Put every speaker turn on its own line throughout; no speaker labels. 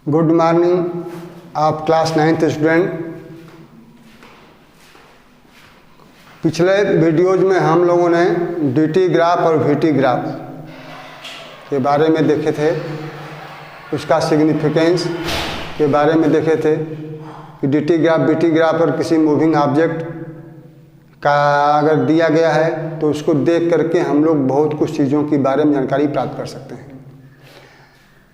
Good morning आप class 9th student. पिछले videos में हम लोगों ने डीटी ग्राफ और वीटी ग्राफ के बारे में देखे थे, उसका सिग्निफिकेंस के बारे में देखे थे कि डीटी ग्राफ बीटी ग्राफ और किसी मूविंग ऑब्जेक्ट का अगर दिया गया है तो उसको देख करके हम लोग बहुत कुछ चीज़ों के बारे में जानकारी प्राप्त कर सकते हैं।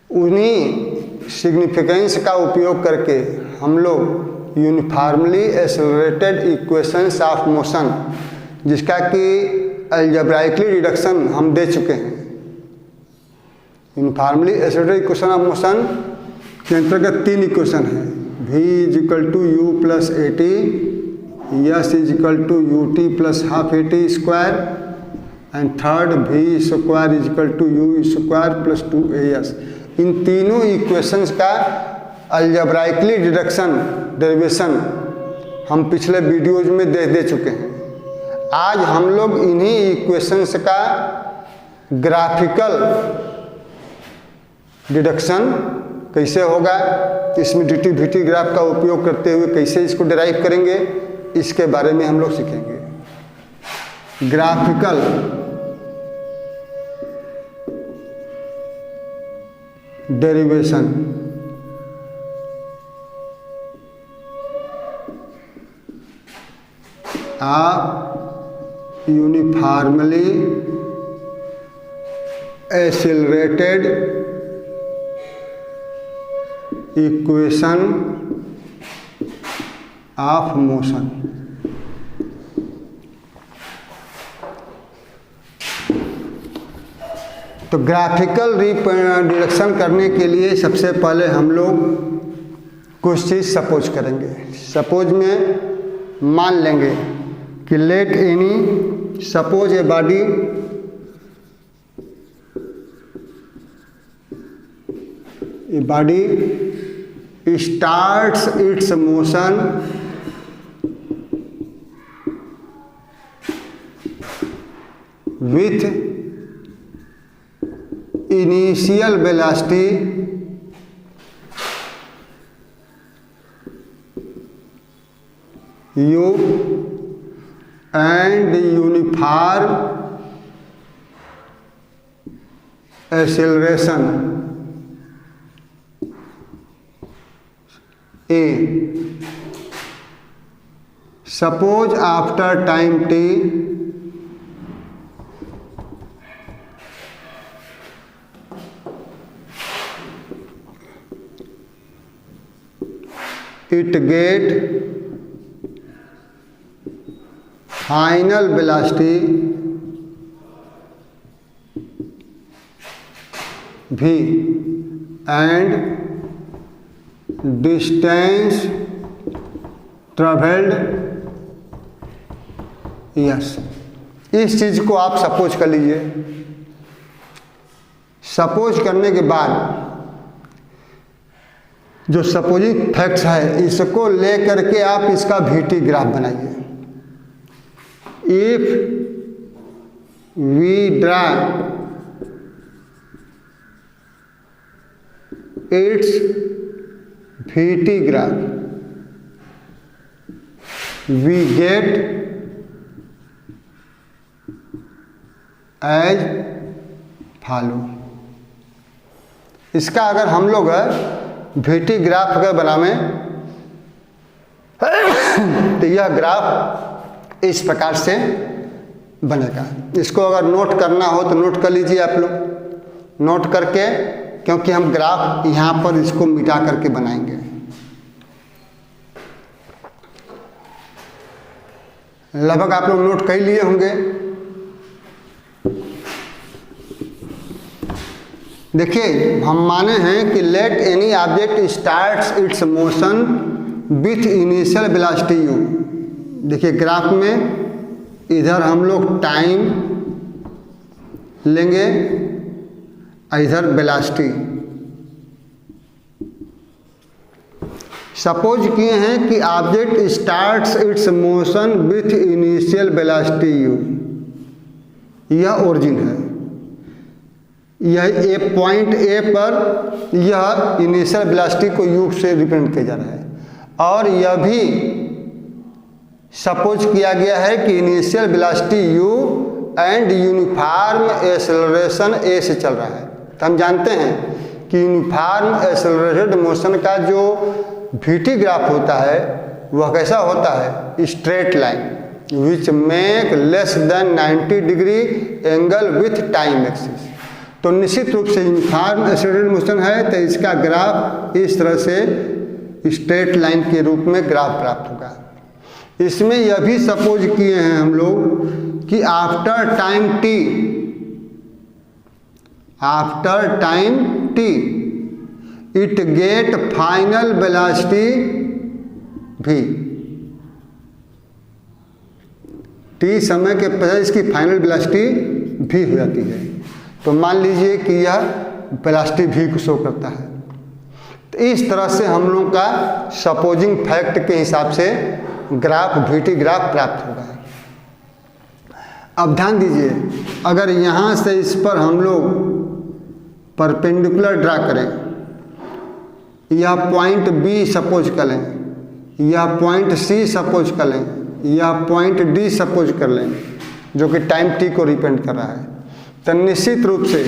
उन्हीं सिग्निफिकेंस का उपयोग करके हम लोग uniformly accelerated equations of motion, जिसका कि अलजेब्राइकली रिडक्शन हम दे चुके हैं। Uniformly accelerated equation of motion के अंतर्गत 3 इक्वेशन है। v = u + at, s = ut + ½ at square and third v² = u² + 2as। इन तीनों इक्वेशंस का अलजेब्राइकली रिडक्शन डेरिवेशन हम पिछले वीडियोज में दे चुके हैं। आज हम लोग इन्हीं इक्वेशंस का ग्राफिकल डिडक्शन कैसे होगा, इसमें डीटी वीटी ग्राफ का उपयोग करते हुए कैसे इसको डिराइव करेंगे, इसके बारे में हम लोग सीखेंगे। Graphical derivation uniformly accelerated equation of motion. तो ग्राफिकल रिप्रेजेंटेशन करने के लिए सबसे पहले हम लोग कुछ चीज़ सपोज करेंगे। सपोज में मान लेंगे कि let any suppose a body starts it's motion with initial velocity u and uniform acceleration a. Suppose after time t it get final velocity v and distance traveled s। इस चीज को आप suppose कर लीजिए। सपोज करने के बाद जो सपोजिंग फैक्ट्स है इसको ले करके आप इसका वीटी ग्राफ बनाइए। If we draw its VT graph we get as follow. इसका अगर हम लोग वीटी ग्राफ अगर बनावें तो यह ग्राफ इस प्रकार से बनेगा। इसको अगर नोट करना हो तो नोट कर लीजिए आप लोग, नोट करके, क्योंकि हम ग्राफ यहाँ पर इसको मिटा करके बनाएंगे। लगभग आप लोग नोट कर लिए होंगे। देखिए, हम माने हैं कि let any object starts it's motion with initial velocity u। देखिए ग्राफ में इधर हम लोग टाइम लेंगे, इधर वेलोसिटी। सपोज किए हैं कि object starts it's motion with initial velocity u, यह ओरिजिन है। यह पॉइंट ए पर यह इनिशियल वेलोसिटी को u से रिप्रेजेंट किया जा रहा है और यह भी सपोज किया गया है कि initial velocity u and uniform acceleration a से चल रहा है। तो हम जानते हैं कि यूनिफॉर्म एक्सेलरेटेड मोशन का जो vt ग्राफ होता है वह कैसा होता है, straight line which make less than 90 degree angle with time axis. तो निश्चित रूप से यूनिफॉर्म एक्सेलरेटेड मोशन है तो इसका ग्राफ इस तरह से स्ट्रेट लाइन के रूप में ग्राफ प्राप्त होगा। इसमें यह भी सपोज किए हैं हम लोग कि after time t it get final velocity v। t समय के पहले इसकी फाइनल वेलोसिटी v हो जाती है। तो मान लीजिए कि यह वेलोसिटी v को शो करता है। तो इस तरह से हम लोग का सपोजिंग फैक्ट के हिसाब से ग्राफ vt ग्राफ प्राप्त होगा। अब ध्यान दीजिए, अगर यहाँ से इस पर हम लोग परपेंडिकुलर ड्रा करें, यह पॉइंट B सपोज कर लें, यह पॉइंट C सपोज कर लें, यह पॉइंट D सपोज कर लें जो कि टाइम t को रिप्रेजेंट कर रहा है, तो निश्चित रूप से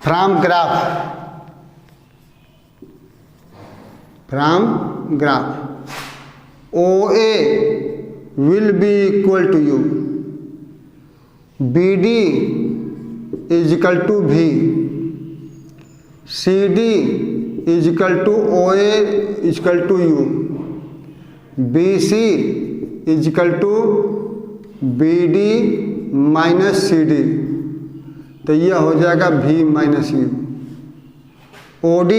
from graph OA will be equal to u, BD is equal to V, CD is equal to OA is equal to u, BC is equal to BD minus CD, तो यह हो जाएगा V माइनस U। OD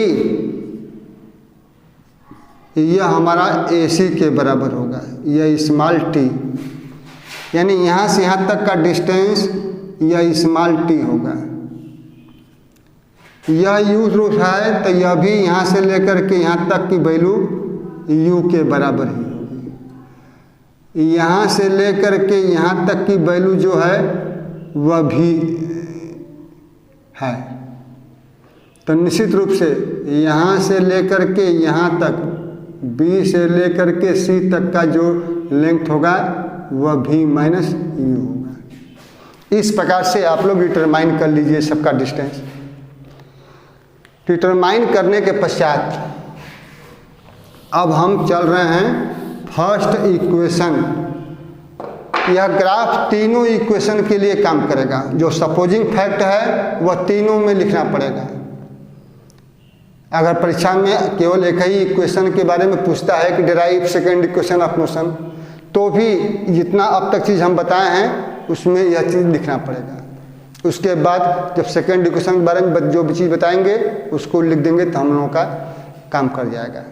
यह हमारा AC के बराबर होगा, यह स्मॉल t, यानी यहाँ से यहाँ तक का डिस्टेंस यह स्मॉल t होगा। यह u रूप है तो यह भी यहाँ से लेकर के यहाँ तक की वैल्यू u के बराबर ही होगी। यहाँ से लेकर के यहाँ तक की वैल्यू जो है वह भी है। तो निश्चित रूप से यहाँ से लेकर के यहाँ तक B से लेकर के C तक का जो लेंथ होगा वह V माइनस U होगा। इस प्रकार से आप लोग डिटरमाइन कर लीजिए सबका डिस्टेंस। डिटरमाइन करने के पश्चात अब हम चल रहे हैं फर्स्ट इक्वेशन। यह ग्राफ तीनों इक्वेशन के लिए काम करेगा। जो सपोजिंग फैक्ट है वह तीनों में लिखना पड़ेगा। अगर परीक्षा में केवल एक ही इक्वेशन के बारे में पूछता है कि derive second equation of motion, तो भी जितना अब तक चीज़ हम बताए हैं उसमें यह चीज़ लिखना पड़ेगा। उसके बाद जब सेकेंड इक्वेशन के बारे में जो भी चीज़ बताएंगे उसको लिख देंगे तो हम लोगों का काम कर जाएगा,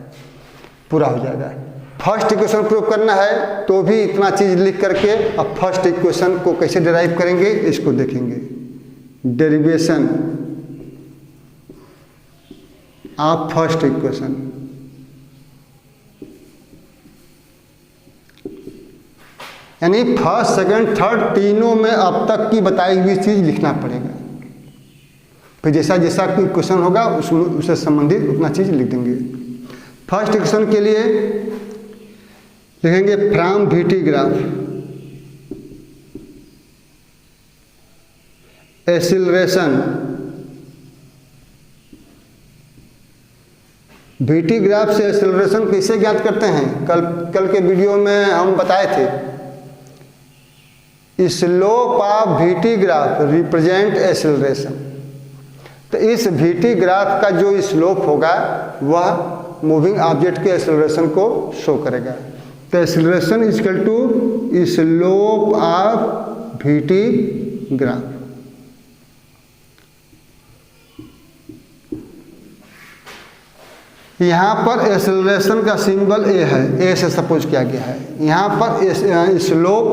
पूरा हो जाएगा। फर्स्ट इक्वेशन प्रूव करना है तो भी इतना चीज़ लिख करके अब फर्स्ट इक्वेशन को कैसे डिराइव करेंगे इसको देखेंगे। डेरिवेशन ऑफ फर्स्ट इक्वेशन, यानी फर्स्ट सेकंड थर्ड तीनों में अब तक की बताई हुई चीज़ लिखना पड़ेगा। फिर जैसा जैसा कोई क्वेश्चन होगा उससे संबंधित उतना चीज़ लिख देंगे। फर्स्ट इक्वेशन के लिए लिखेंगे from VT graph acceleration. VT graph से एक्सीलरेशन कैसे ज्ञात करते हैं, कल के वीडियो में हम बताए थे। Slope of VT graph represent acceleration. तो इस VT ग्राफ का जो स्लोप होगा वह मूविंग ऑब्जेक्ट के एक्सीलरेशन को शो करेगा। तो acceleration is equal to slope of VT graph. यहाँ पर एक्सेलरेशन का सिंबल A है, A से सपोज किया गया है। यहाँ पर स्लोप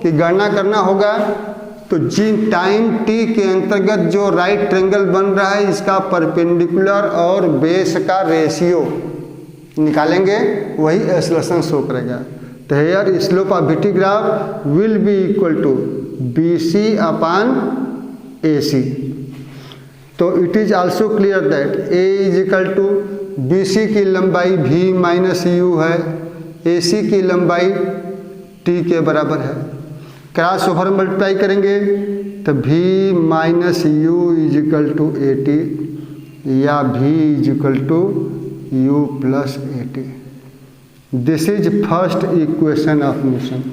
की गणना करना होगा तो जिन टाइम t के अंतर्गत जो राइट ट्रायंगल बन रहा है इसका परपेंडिकुलर और बेस का रेशियो निकालेंगे, वही एक्सेलरेशन शो करेगा। तो here slope of VT graph will be equal to BC upon AC। तो it is also clear that A is equal to B C की लंबाई v माइनस यू है, ए सी की लंबाई t के बराबर है। क्रॉस ओवर मल्टीप्लाई करेंगे तो v minus u is equal to a t या v is equal to u plus a t. This is first equation of motion.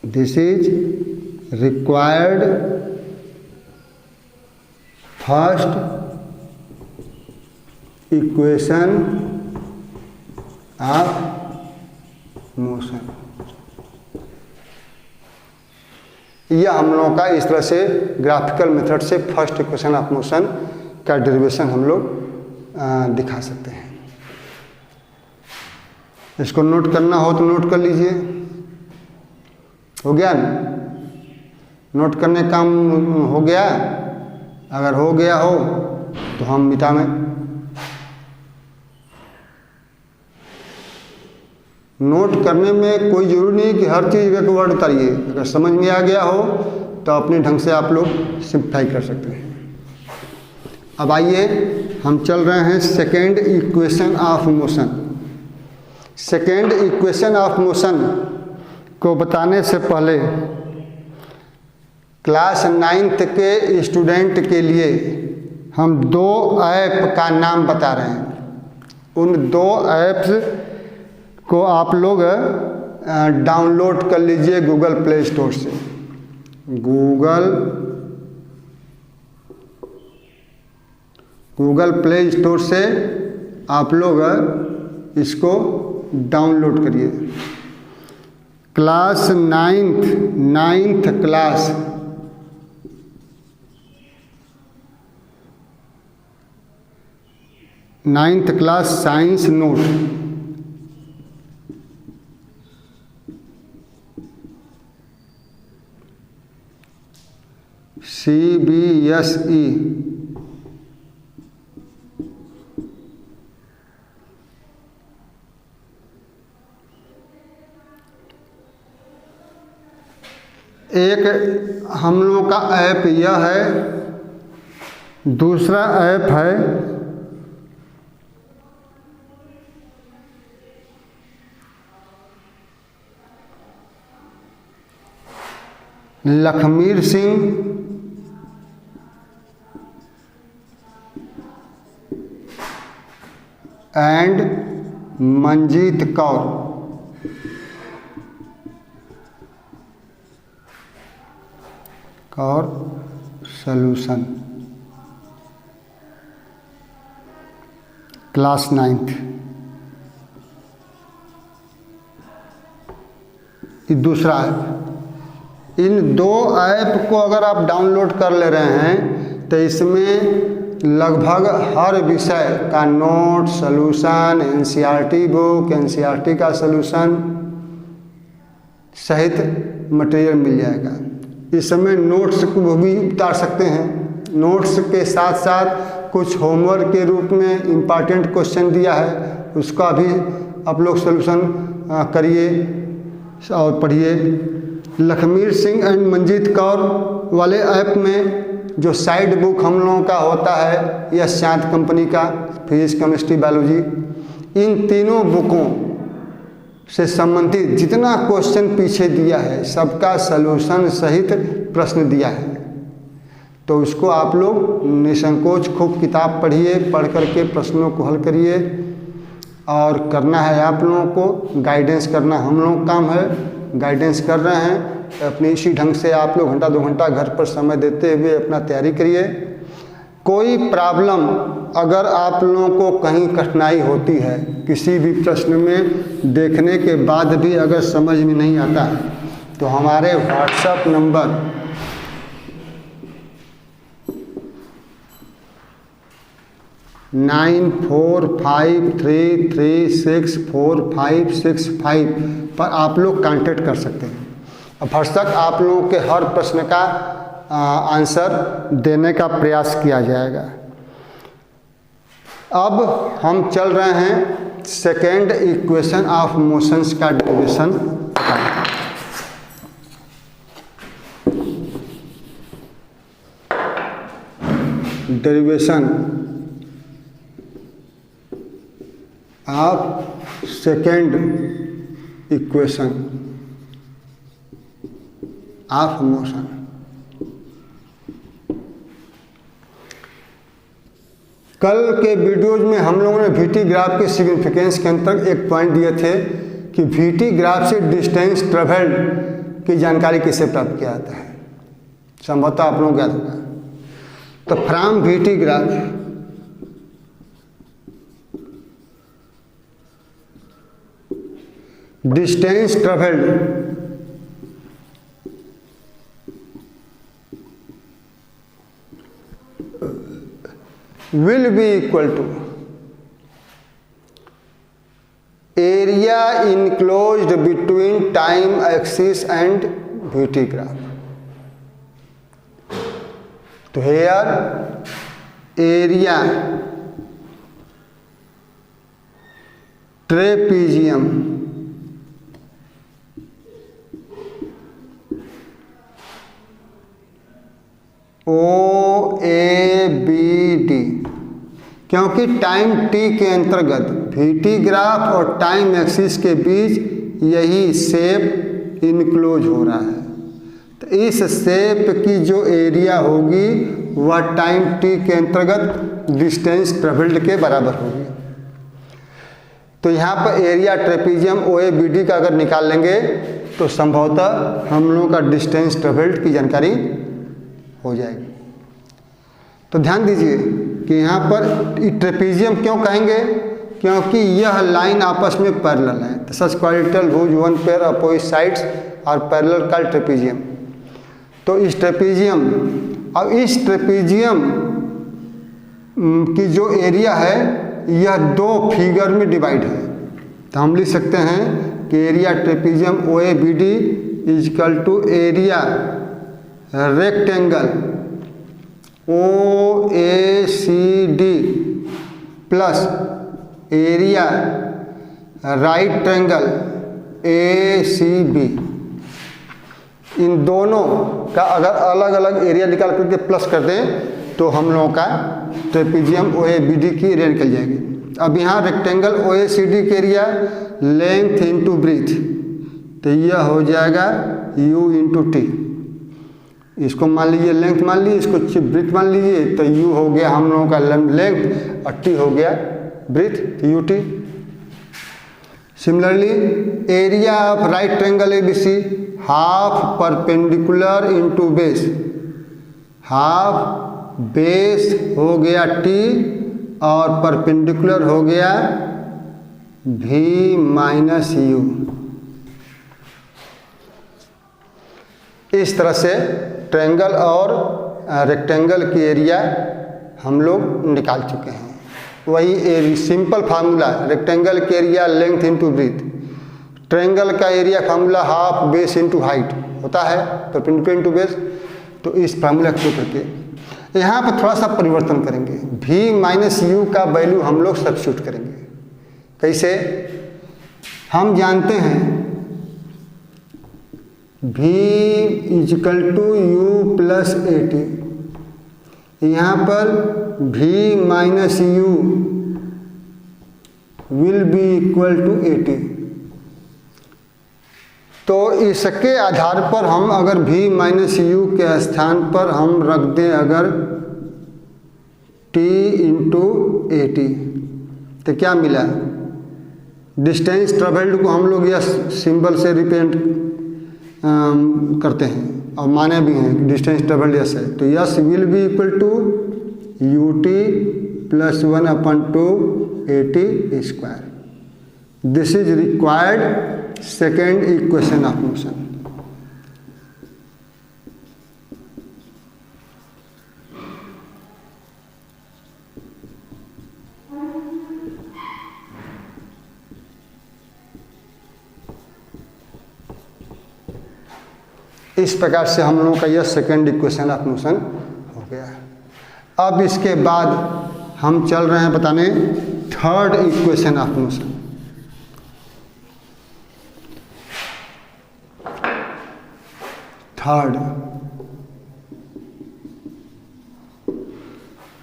This is required first equation of motion. यह हम लोगों का इस तरह से ग्राफिकल मेथड से first equation of motion का डेरिवेशन हम लोग दिखा सकते हैं। इसको नोट करना हो तो नोट कर लीजिए। हो गया ना? नोट करने का काम हो गया? अगर हो गया हो तो हम मिटावें। नोट करने में कोई ज़रूरी नहीं कि हर चीज़ का वर्ड उतारिए। अगर समझ में आ गया हो तो अपने ढंग से आप लोग सिंप्लीफाई कर सकते हैं। अब आइए हम चल रहे हैं second equation of motion. Second equation of motion को बताने से पहले क्लास 9th के स्टूडेंट के लिए हम 2 ऐप का नाम बता रहे हैं। उन 2 ऐप्स को आप लोग डाउनलोड कर लीजिए गूगल प्ले स्टोर से। गूगल प्ले स्टोर से आप लोग इसको डाउनलोड करिए। Class 9th class science note. CBSE एक हम लोगों का ऐप यह है। दूसरा ऐप है Lakhmir Singh and Manjeet Kaur solution. Class 9th ये दूसरा ऐप। इन 2 ऐप को अगर आप डाउनलोड कर ले रहे हैं तो इसमें लगभग हर विषय का note, solution, NCERT book, NCERT का सॉल्यूशन सहित मटेरियल मिल जाएगा। इस समय नोट्स को भी उतार सकते हैं। नोट्स के साथ साथ कुछ होमवर्क के रूप में इम्पॉर्टेंट क्वेश्चन दिया है, उसका भी आप लोग सॉल्यूशन करिए और पढ़िए। लखमीर सिंह एंड मंजीत कौर वाले ऐप में जो साइड बुक हम लोगों का होता है यह शांत कंपनी का फिजिक्स, केमिस्ट्री, बायोलॉजी, इन तीनों बुकों से संबंधित जितना क्वेश्चन पीछे दिया है सबका सलूशन सहित प्रश्न दिया है। तो उसको आप लोग निसंकोच खूब किताब पढ़िए, पढ़ करके प्रश्नों को हल करिए। और करना है आप लोगों को, गाइडेंस करना हम लोगों का काम है। गाइडेंस कर रहे हैं, अपने इसी ढंग से आप लोग घंटा 2 घंटा घर पर समय देते हुए अपना तैयारी करिए। कोई प्रॉब्लम अगर आप लोगों को कहीं कठिनाई होती है, किसी भी प्रश्न में देखने के बाद भी अगर समझ में नहीं आता है तो हमारे व्हाट्सएप नंबर 9453364565 पर आप लोग कांटेक्ट कर सकते हैं। और भरसक आप लोगों के हर प्रश्न का आंसर देने का प्रयास किया जाएगा। अब हम चल रहे हैं सेकेंड इक्वेशन ऑफ मोशंस का derivation. Derivation of second equation of motion. कल के वीडियोज में हम लोगों ने वीटी ग्राफ के सिग्निफिकेंस के अंतर्गत एक पॉइंट दिए थे कि वीटी ग्राफ से डिस्टेंस ट्रेवल्ड की जानकारी कैसे प्राप्त किया जाता है, संभवतः आप लोगों को याद होगा। तो from VT graph distance travelled will be equal to area enclosed between time axis and VT graph. तो here area trapezium OABD, क्योंकि टाइम टी के अंतर्गत वीटी ग्राफ और टाइम एक्सिस के बीच यही शेप इनक्लोज हो रहा है, तो इस शेप की जो एरिया होगी वह टाइम टी के अंतर्गत डिस्टेंस ट्रेवल्ड के बराबर होगी। तो यहाँ पर एरिया ट्रेपीजियम OABD का अगर निकाल लेंगे तो संभवतः हम लोगों का डिस्टेंस ट्रेवल्ड की जानकारी हो जाएगी। तो ध्यान दीजिए कि यहाँ पर ट्रेपीजियम क्यों कहेंगे, क्योंकि यह लाइन आपस में पैरेलल है। तो such quadrilateral views one pair opposite sides और पैरेलल कॉल्ड ट्रेपीजियम। तो इस ट्रेपीजियम और इस ट्रेपीजियम की जो एरिया है यह दो फिगर में डिवाइड है। तो हम लिख सकते हैं कि area trapezium OABD is equal to area rectangle OACD plus area right triangle ACB। इन दोनों का अगर अलग अलग एरिया निकाल करके प्लस कर दें तो हम लोगों का ट्रेपीजियम OABD की एरिया निकल जाएगी। अब यहाँ रेक्टेंगल OACD के एरिया लेंथ इंटू ब्रीथ, तो यह हो जाएगा U इंटू टी। इसको मान लीजिए लेंथ मान लीजिए, इसको ब्रीथ मान लीजिए, तो U हो गया हम लोगों का लेंथ और T हो गया breadth, UT। Similarly area of right triangle ABC half perpendicular into base, half base हो गया T और परपेंडिकुलर हो गया V माइनस U। इस तरह से ट्रायंगल और रेक्टेंगल की एरिया हम लोग निकाल चुके हैं। वही सिंपल फार्मूला रेक्टेंगल की area length into breadth, triangle का area formula half base into height होता है परपेंडिकुलर इंटू बेस। तो इस फार्मूला को करके यहाँ पर थोड़ा सा परिवर्तन करेंगे, V माइनस U का वैल्यू हम लोग सब्स्टिट्यूट करेंगे। कैसे? हम जानते हैं V is equal to U plus AT, यहाँ पर V minus U will be equal to AT। तो इसके आधार पर हम अगर V माइनस U के स्थान पर हम रख दें अगर T इंटू AT, तो क्या मिला? डिस्टेंस ट्रेवल्ड को हम लोग यह सिंबल से रिप्रेजेंट करते हैं और माने भी हैं डिस्टेंस ट्रेवल्ड यस है। तो s will be equal to UT plus 1/2 AT square. This is required second equation of motion. इस प्रकार से हम लोगों का यह सेकेंड इक्वेशन ऑफ मोशन हो गया है। अब इसके बाद हम चल रहे हैं बताने third equation of motion.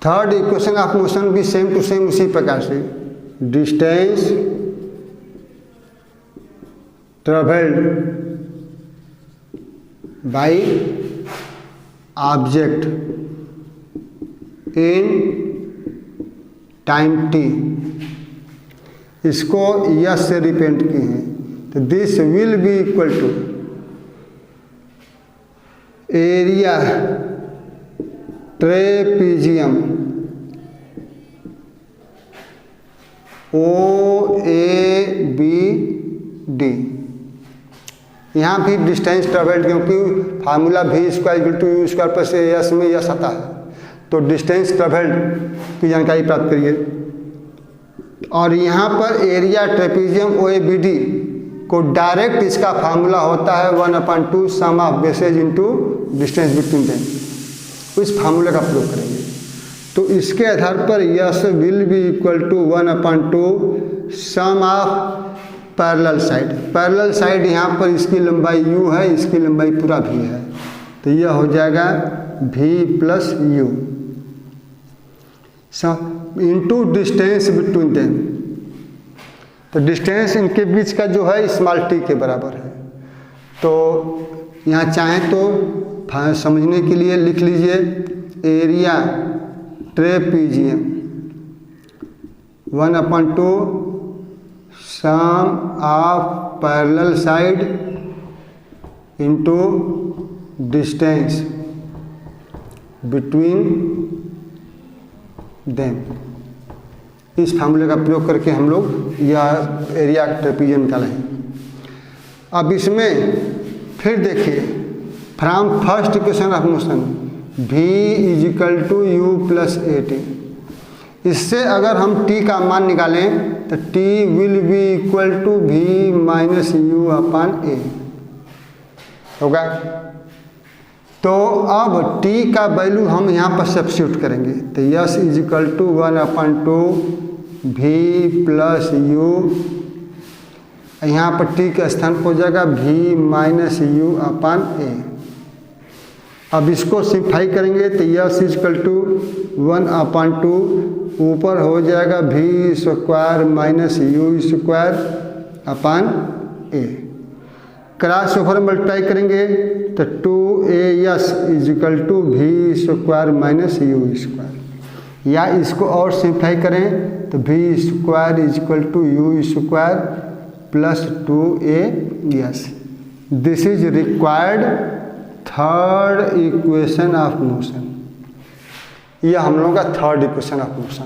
Third equation of motion भी सेम टू सेम उसी प्रकार से, distance travelled by object in time t, इसको यस से रिप्रेजेंट किए हैं। तो this will be equal to area trapezium O A B D. यहाँ भी डिस्टेंस ट्रेवल्ड, क्योंकि formula v square equal to u square plus s में s आता है, तो डिस्टेंस ट्रेवल्ड की जानकारी प्राप्त करिए। और यहाँ पर area trapezium O A B D को डायरेक्ट इसका फार्मूला होता है 1/2 sum of bases into distance between them, इस फार्मूले का प्रयोग करेंगे। तो इसके आधार पर this will be equal to 1/2 sum of parallel side. Parallel side यहाँ पर इसकी लंबाई u है, इसकी लंबाई पूरा v है, तो यह हो जाएगा v plus you into distance between them. तो डिस्टेंस इनके बीच का जो है स्मॉल t के बराबर है। तो यहाँ चाहें तो समझने के लिए लिख लीजिए area trapezium 1/2 sum of parallel side into distance between them. इस फार्मूले का प्रयोग करके हम लोग यह एरिया ट्रेपीजियम निकाले हैं। अब इसमें फिर देखिए, from first equation of motion v is equal to u plus a t, इससे अगर हम t का मान निकालें तो t will be equal to v minus u upon a होगा। तो अब t का वैल्यू हम यहाँ पर सब्स्टिट्यूट करेंगे, तो s is equal to 1/2 v plus u, यहाँ पर t के स्थान पर हो जाएगा v minus u upon a. अब इसको सिंप्लीफाई करेंगे तो यस इज इक्वल टू 1/2 ऊपर हो जाएगा v square minus u square upon a. Cross over multiply करेंगे तो 2as is equal to v square minus u square, या इसको और सिंप्लीफाई करें तो v square is equal to u square plus 2as। This is required third equation of motion. यह हम लोगों का थर्ड इक्वेशन ऑफ मोशन।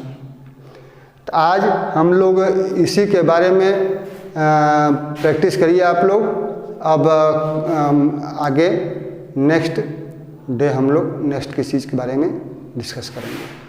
तो आज हम लोग इसी के बारे में प्रैक्टिस करिए आप लोग। अब आगे नेक्स्ट डे हम लोग नेक्स्ट किस चीज़ के बारे में डिस्कस करेंगे।